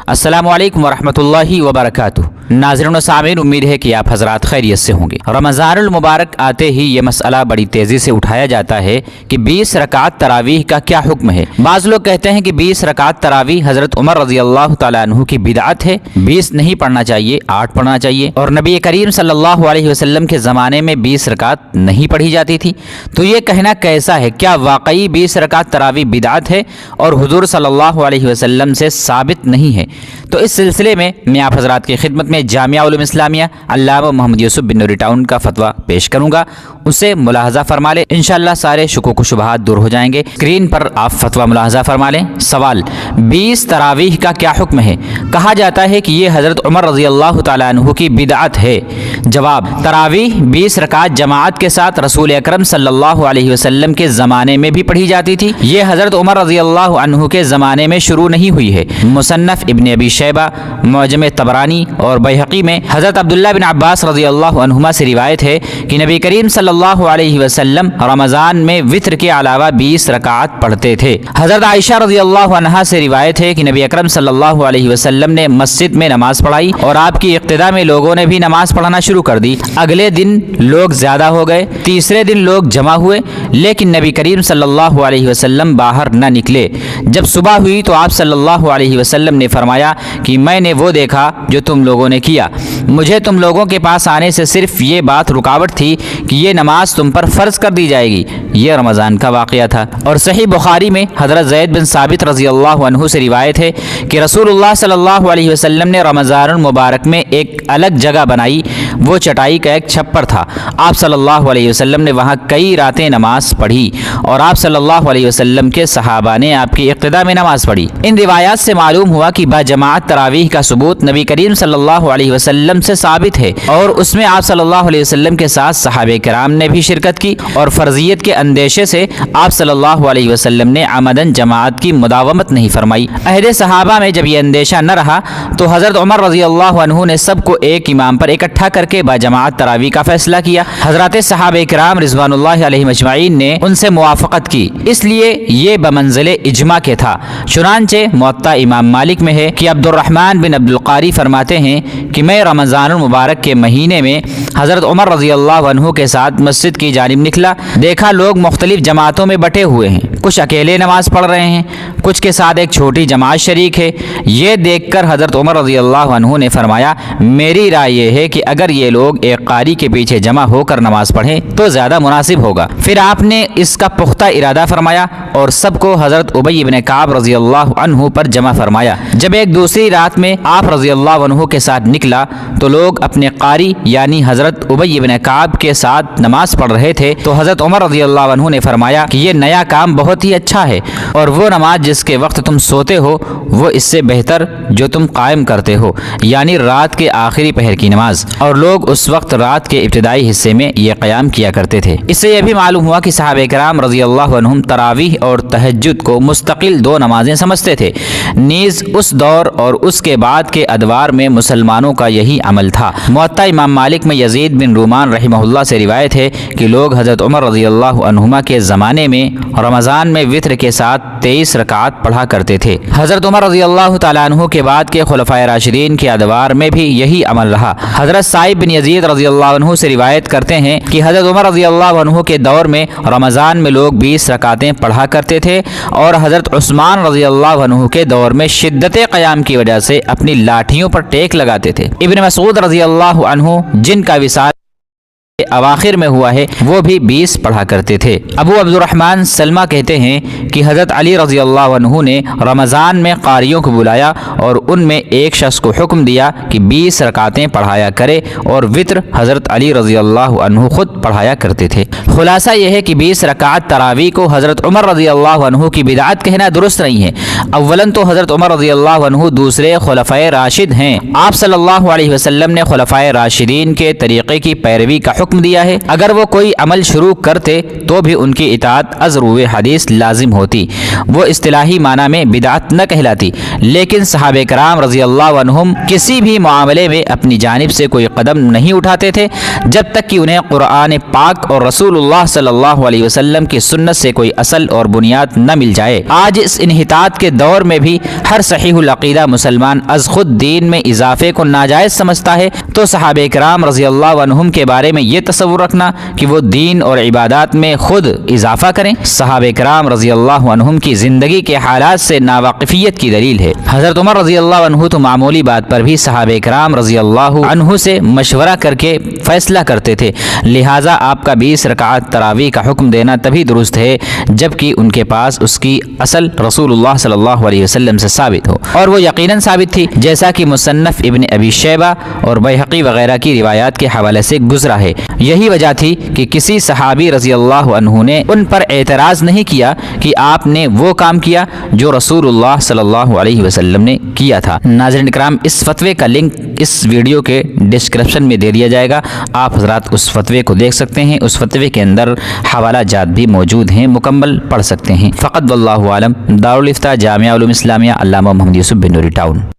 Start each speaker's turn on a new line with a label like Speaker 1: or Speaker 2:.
Speaker 1: अस्सलामु अलैकुम वरहमतुल्लाहि वबरकातुह। नाज़रीन व सामीन, उम्मीद है कि आप हजरात खैरियत से होंगे। रमज़ानुल मुबारक आते ही ये मसला बड़ी तेज़ी से उठाया जाता है कि 20 रकात तरावीह का क्या हुक्म है। बाज़ लोग कहते हैं कि 20 रकात तरावीह हज़रत उमर रज़ी अल्लाह तआला अन्हु की बिदअत है, 20 नहीं पढ़ना चाहिए, 8 पढ़ना चाहिए। और नबी करीम सल्लल्लाहु अलैहि वसल्लम के ज़माने में 20 रकात नहीं पढ़ी जाती थी। तो ये कहना कैसा है? क्या वाकई 20 रकात तरावीह बिदअत है और हुज़ूर सल्लल्लाहु अलैहि वसल्लम से साबित नहीं है? तो इस सिलसिले में मैं आप हजरात की खिदमत में जामिया उलूम इस्लामिया अल्लामा मोहम्मद यूसुफ बिन नूरी टाउन का फतवा पेश करूंगा, उसे मुलाहजा फरमा लें। इंशाअल्लाह सारे शुकूक व शुबहात दूर हो जाएंगे। स्क्रीन पर आप फतवा मुलाहजा फरमा लें। सवाल, 20 तरावीह का क्या हुक्म है? कहा जाता है कि ये हज़रत उमर रज़ी अल्लाह तआला अन्हु की बिदअत है। जवाब, तरावीह 20 रकात जमाअत के साथ रसूल अकरम सल्लल्लाहु अलैहि वसल्लम के ज़माने में भी पढ़ी जाती थी। ये हज़रत उमर रज़ी अल्लाह अन्हु के ज़माने में शुरू नहीं हुई है। मुसन्नफ़ इब्न अबी शैबा, मुअज्जम तबरानी और बैहक़ी में हज़रत अब्दुल्लाह बिन अब्बास रज़ी अल्लाह अन्हुमा से रिवायत है कि नबी करीम सल्लल्लाहु अलैहि वसल्लम रमज़ान में वित्र के अलावा 20 रकात पढ़ते थे। हज़रत आयशा रज़ी अल्लाह अन्हा से रिवायत है कि नबी अकरम सल्लल्लाहु अलैहि वसल्लम ने मस्जिद में नमाज पढ़ाई और आपकी इक़्तिदा में लोगों ने भी नमाज पढ़ना शुरू कर दी। अगले दिन लोग ज़्यादा हो गए, तीसरे दिन लोग जमा हुए, लेकिन नबी करीम सल्लल्लाहु अलैहि वसल्लम बाहर न निकले। जब सुबह हुई तो आप सल्लल्लाहु अलैहि वसल्लम ने फरमाया कि मैंने वो देखा जो तुम लोगों ने किया। मुझे तुम लोगों के पास आने से सिर्फ ये बात रुकावट थी कि ये नमाज तुम पर फ़र्ज कर दी जाएगी। ये रमज़ान का वाक़या था। और सही बुखारी में हज़रत ज़ैद बिन साबित रज़ी अल्लाह अन्हु से रिवायत है कि रसूलुल्लाह सल्लल्लाहु अलैहि वसल्लम ने रमज़ानुल मुबारक में एक अलग जगह बनाई। वो चटाई का एक छप्पर था। आप सल्लल्लाहु अलैहि वसल्लम ने वहाँ कई रातें नमाज पढ़ी और आप सल्लल्लाहु अलैहि वसल्लम के सहाबा ने आपकी इक़्तिदा में नमाज पढ़ी। इन रिवायात से मालूम हुआ कि बाजमात तरावीह का सबूत नबी करीम सल्लल्लाहु अलैहि वसल्लम से साबित है और उसमें आप सल्लल्लाहु अलैहि वसल्लम के साथ सहाबे किराम ने भी शिरकत की। और फर्जियत के अंदेशे से आप सल्लल्लाहु अलैहि वसल्लम ने आमदन जमात की मुदावमत नहीं फरमाई। अहदे सहाबा में जब ये अंदेशा न रहा तो हज़रत उमर रज़ी अल्लाह अन्हु ने सबको एक इमाम पर इकट्ठा करके बाजमात तरावीह का फैसला किया। हज़रत सहाबे किराम रिज़वानुल्लाहि अलैहिम अजमईन ने उनसे मुवाफ़क़त की, इसलिए ये बमंज़िले इज्मा के था। चुनांचे मुअत्ता इमाम मालिक में है कि अब्दुर्रहमान बिन अब्दुल क़ारी फरमाते हैं कि मैं रमज़ानुल मुबारक के महीने में हज़रत उमर रज़ी अल्लाह अन्हु के साथ मस्जिद की जानिब निकला। देखा लोग मुख्तलिफ जमातों में बटे हुए हैं, कुछ अकेले नमाज पढ़ रहे हैं, कुछ के साथ एक छोटी जमात शरीक है। ये देखकर हज़रत उमर रज़ी अल्लाह अन्हु ने फरमाया, मेरी राय ये है कि अगर ये लोग एक कारी के पीछे जमा होकर नमाज पढ़ें तो ज़्यादा मुनासिब होगा। फिर आपने इसका पुख्ता इरादा फरमाया और सबको हज़रत उबई इब्न काब रज़ी अल्लाह अन्हु पर जमा फरमाया। जब एक दूसरी रात में आप रज़ी अल्लाह अन्हु के साथ निकला तो लोग अपने कारी यानी हज़रत उबई इब्न काब के साथ नमाज पढ़ रहे थे। तो हज़रत उमर रज़ी अल्लाह अन्हु ने फरमाया कि ये नया काम बहुत ही अच्छा है और वो नमाज जिसके वक्त तुम सोते हो वो इससे बेहतर जो तुम कायम करते हो, यानी रात के आखिरी पहर की नमाज। और लोग उस वक्त रात के इब्तिदाई हिस्से में ये क़याम किया करते थे। इससे यह भी मालूम हुआ कि सहाबे किराम रज़ी अल्लाह अन्हुम तरावीह और तहज्जुद को मुस्तकिल 2 नमाजें समझते थे। नीज़ उस दौर और उसके बाद के अदवार में मुसलमानों का यही अमल था। मुअत्ता इमाम मालिक में यजीद बिन रूमान रहिमहुल्लाह से रिवायत है कि लोग हज़रत उमर रज़ी अल्लाह अन्हुमा के ज़माने में रमज़ान में वित्र के साथ 23 रकात पढ़ा करते थे। हज़रत उमर रज़ी अल्लाह तआला अन्हु के बाद के खुलफ़ाए राशिदीन के अदवार में भी यही अमल रहा। हज़रत साइब बिन यजीद रज़ी अल्लाह अन्हु से रिवायत करते हैं कि हज़रत उमर रज़ी अल्लाह अन्हु के दौर में रमज़ान में लोग 20 रकातें पढ़ा करते थे और हज़रत उस्मान रज़ी अल्लाह अन्हु के दौर में शिद्दत क़याम की वजह से अपनी लाठियों पर टेक लगाते थे। इब्न मसूद रज़ी अल्लाह अन्हु जिनका विसाल अवाखिर में हुआ है वो भी 20 पढ़ा करते थे। अबू अब्दुर्रहमान सलमा कहते हैं कि हज़रत अली रज़ी अल्लाह अन्हु ने रमज़ान में कारियों को बुलाया और उनमें एक शख्स को हुक्म दिया कि 20 रकातें पढ़ाया करे और वित्र हज़रत अली रज़ी अल्लाह अन्हु खुद पढ़ाया करते थे। खुलासा यह है कि 20 रकात तरावीह को हज़रत उमर रज़ी अल्लाह अन्हु की बिदअत कहना दुरुस्त नहीं है। अव्वलन तो हज़रत उमर रज़ी अल्लाह अन्हु दूसरे खुलफ़ाए राशिद हैं। आप सल्लल्लाहु अलैहि वसल्लम ने खुलफ़ाए राशिदीन के तरीक़े की पैरवी का हुक्म حکم دیا ہے۔ اگر وہ کوئی عمل شروع کرتے تو بھی ان کی اطاعت از روئے حدیث لازم ہوتی، وہ اصطلاحی معنی میں بدعت نہ کہلاتی، لیکن صحابہ کرام رضی اللہ عنہم کسی بھی معاملے میں اپنی جانب سے کوئی قدم نہیں اٹھاتے تھے جب تک کہ انہیں قرآن پاک اور رسول اللہ صلی اللہ علیہ وسلم کی سنت سے کوئی اصل اور بنیاد نہ مل جائے۔ آج اس انحطاط کے دور میں بھی ہر صحیح العقیدہ مسلمان از خود دین میں اضافے کو ناجائز سمجھتا ہے، تو صحابہ کرام رضی اللہ عنہم کے بارے میں یہ تصور رکھنا کہ وہ دین اور عبادات میں خود اضافہ کریں، صحابہ کرام رضی اللہ عنہم کی زندگی کے حالات سے ناواقفیت کی دلیل ہے۔ حضرت عمر رضی اللہ عنہ تو معمولی بات پر بھی صحابہ کرام رضی اللہ عنہ سے مشورہ کر کے فیصلہ کرتے تھے، لہٰذا آپ کا 20 رکعت تراویح کا حکم دینا تبھی درست ہے جبکہ ان کے پاس اس کی اصل رسول اللہ صلی اللہ علیہ وسلم سے ثابت ہو، اور وہ یقیناً ثابت تھی، جیسا کہ مصنف ابن ابی شیبہ اور بیہقی وغیرہ کی روایات کے حوالے سے گزرا ہے۔ یہی وجہ تھی کہ کسی صحابی رضی اللہ عنہ نے ان پر اعتراض نہیں کیا کہ آپ نے وہ کام کیا جو رسول اللہ صلی اللہ علیہ وسلم نے کیا تھا۔ ناظرین اکرام، اس فتوے کا لنک اس ویڈیو کے ڈسکرپشن میں دے دیا جائے گا، آپ حضرات اس فتوے کو دیکھ سکتے ہیں، اس فتوے کے اندر حوالہ جات بھی موجود ہیں، مکمل پڑھ سکتے ہیں۔ فقط واللہ عالم۔ دارالافتاء جامعہ علوم اسلامیہ، علامہ محمد یوسف بن نوری ٹاؤن۔